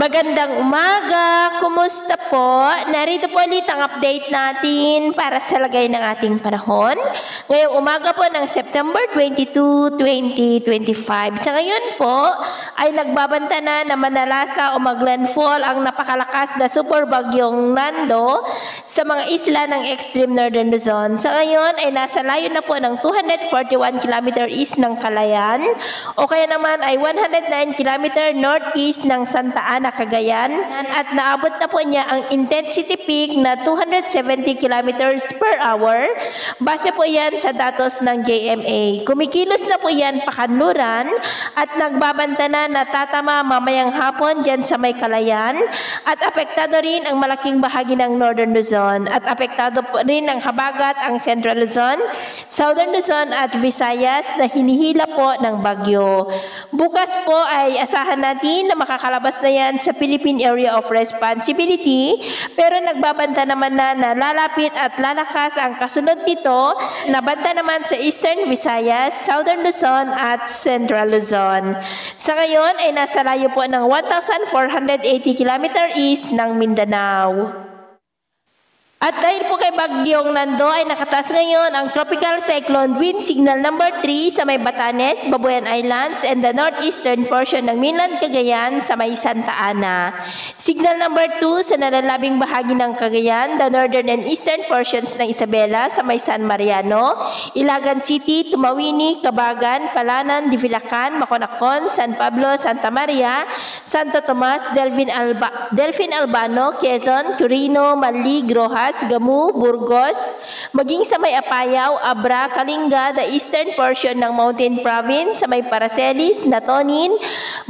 Magandang umaga! Kumusta po? Narito po ulit ang update natin para sa lagay ng ating panahon. Ngayong umaga po ng September 22, 2025. Sa ngayon po ay nagbabanta na manalasa o maglandfall ang napakalakas na super bagyong Nando sa mga isla ng extreme northern Luzon. Sa ngayon ay nasa layo na po ng 241 km east ng Calayan o kaya naman ay 109 km northeast ng Santa Ana, Cagayan, at naabot na po niya ang intensity peak na 270 kilometers per hour. Base po yan sa datos ng JMA. Kumikilos na po yan pakanluran at nagbabanta na natatama mamayang hapon dyan sa may Calayan at apektado rin ang malaking bahagi ng Northern Luzon at apektado po rin ang habagat ang Central Luzon, Southern Luzon at Visayas na hinihila po ng bagyo. Bukas po ay asahan natin na makakalabas na yan sa Philippine Area of Responsibility, pero nagbabanta naman na lalapit at lalakas ang kasunod nito, nabanta naman sa Eastern Visayas, Southern Luzon at Central Luzon. Sa ngayon ay nasa layo po ng 1,480 km east ng Mindanao. At dahil po kay Bagyong Nando ay nakataas ngayon ang Tropical Cyclone Wind Signal number 3 sa may Batanes, Babuyan Islands, and the northeastern portion ng mainland Cagayan sa may Santa Ana. Signal number 2 sa nalalabing bahagi ng Cagayan, the northern and eastern portions ng Isabela sa may San Mariano, Ilagan City, Tumawini, Cabagan, Palanan, Divilacan, Maconacon, San Pablo, Santa Maria, Santo Tomas, Delfin Albano, Quezon, Quirino, Malig, Rojas, Gamu, Burgos, maging sa may Apayao, Abra, Kalinga, the eastern portion ng Mountain Province, sa may Paracelis, Natonin,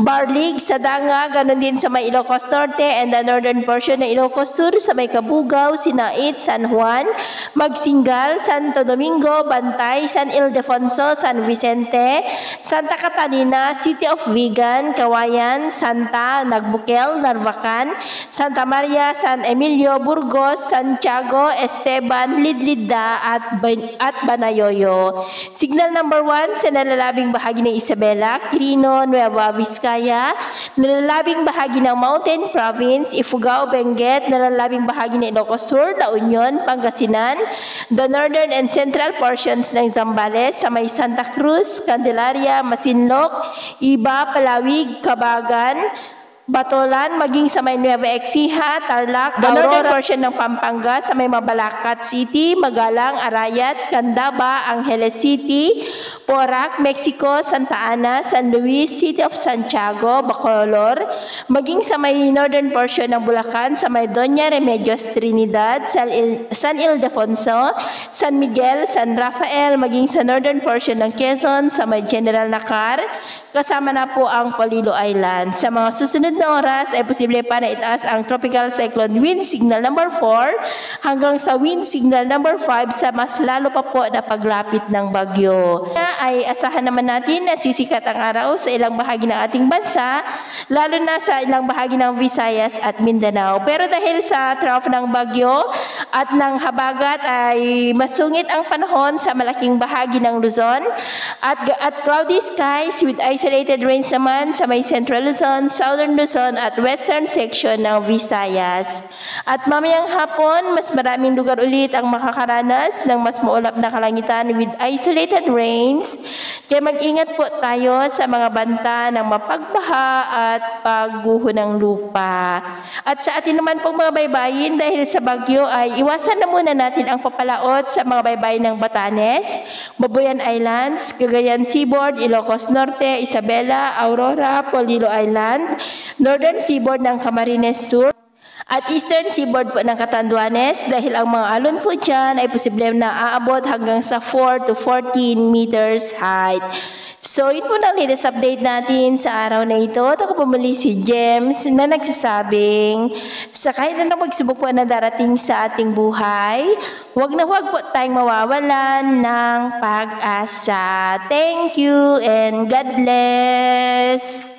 Barlig, Sadanga, ganun din sa may Ilocos Norte and the northern portion ng Ilocos Sur, sa may Kabugao, Sinait, San Juan, Magsingal, Santo Domingo, Bantay, San Ildefonso, San Vicente, Santa Catalina, City of Vigan, Kawayan, Santa, Nagbukel, Narvacan, Santa Maria, San Emilio, Burgos, Santiago, Esteban, Lidlida at Banayoyo. Signal number 1 sa nalalabing bahagi ng Isabela, Quirino, Nueva Vizcaya, nalalabing bahagi ng Mountain Province, Ifugao, Benguet, nalalabing bahagi ng Ilocos Sur, La Union, Pangasinan, the northern and central portions ng Zambales, sa may Santa Cruz, Candelaria, Masinloc, Iba, Palawig, Cabagan, Batolan, maging sa may Nueva Ecija, Tarlac, the northern portion ng Pampanga, sa may Mabalacat City, Magalang, Arayat, Candaba, Angeles City, Porac, Mexico, Santa Ana, San Luis, City of Santiago, Bacolor, maging sa may northern portion ng Bulacan, sa may Doña Remedios Trinidad, San Ildefonso, San Miguel, San Rafael, maging sa northern portion ng Quezon, sa may General Nakar, kasama na po ang Polillo Island. Sa mga susunod na oras ay posible pa na itaas ang Tropical Cyclone Wind Signal number 4 hanggang sa Wind Signal number 5 sa mas lalo pa po na paglapit ng bagyo. Ay asahan naman natin na sisikat ang araw sa ilang bahagi ng ating bansa, lalo na sa ilang bahagi ng Visayas at Mindanao. Pero dahil sa trough ng bagyo at ng habagat ay masungit ang panahon sa malaking bahagi ng Luzon at cloudy skies with isolated rains naman sa may Central Luzon, Southern Luzon at western section ng Visayas. At mamayang hapon, mas maraming lugar ulit ang makakaranas ng mas maulap na kalangitan with isolated rains. Kaya mag-ingat po tayo sa mga banta ng mapagbaha at pagguho ng lupa. At sa atin naman pong mga baybayin, dahil sa bagyo ay iwasan na muna natin ang papalaot sa mga baybayin ng Batanes, Babuyan Islands, Cagayan Seaboard, Ilocos Norte, Isabela, Aurora, Polillo Island, Northern Seaboard ng Camarines Sur, at Eastern Seaboard po ng Catanduanes dahil ang mga alon po dyan ay posible na aabot hanggang sa 4 to 14 meters height. So, ito po na latest update natin sa araw na ito. At ako pumuli si James na nagsasabing sa kahit na pagsubok po na darating sa ating buhay, huwag na huwag po tayong mawawalan ng pag-asa. Thank you and God bless!